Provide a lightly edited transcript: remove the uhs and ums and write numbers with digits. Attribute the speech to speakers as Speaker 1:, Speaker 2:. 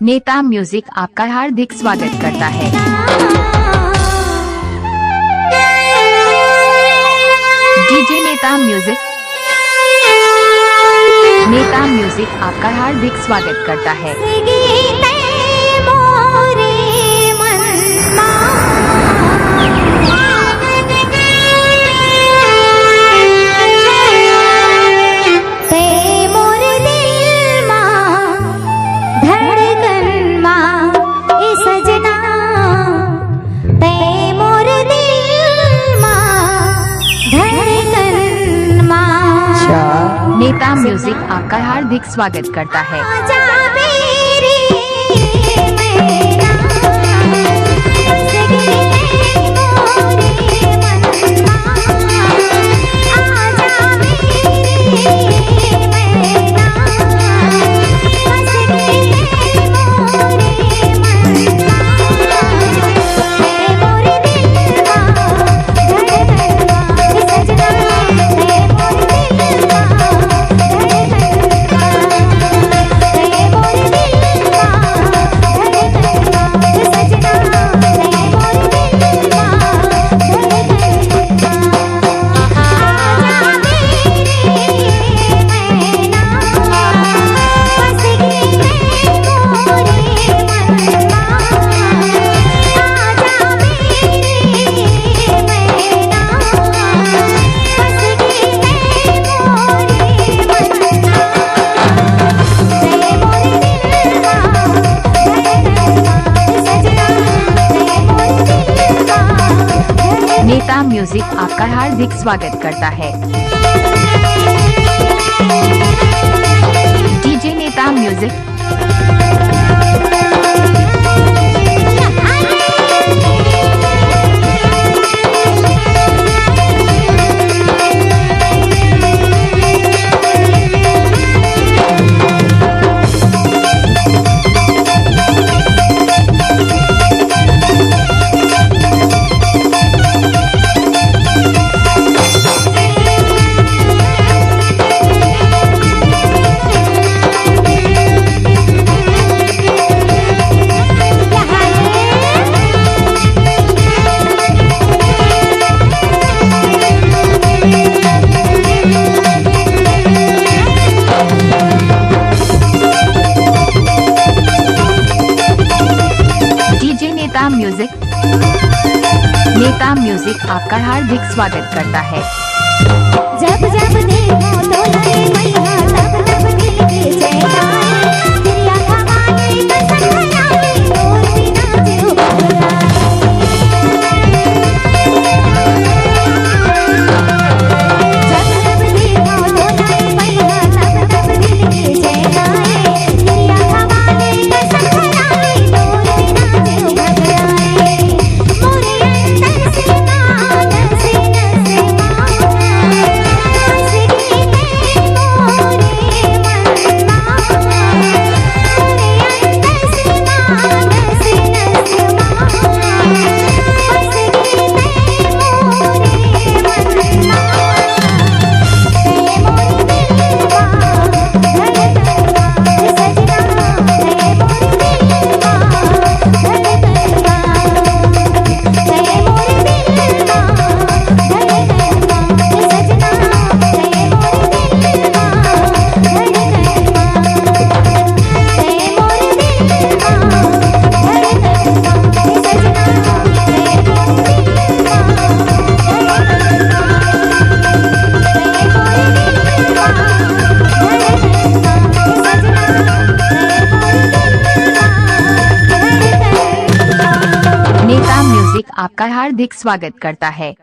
Speaker 1: नेता म्यूजिक आपका हार्दिक स्वागत करता है। डीजे नेता म्यूजिक आपका हार्दिक स्वागत करता है। नेता म्यूजिक आपका हार्दिक स्वागत करता है। नेता म्यूजिक आपका हार्दिक स्वागत करता है। डीजे नेता म्यूजिक नेता म्यूजिक आपका हार्दिक स्वागत करता है।
Speaker 2: जब जब देखो तो लगे मैया तब तब दिल की जयकारे तेरी आँखें कसम खाई और बिना जो जब जब देखो तो लगे मैया तब तब दिल की जयकारे तेरी आँखें कसम खाई और बिना जो
Speaker 1: आपका हार्दिक स्वागत करता है।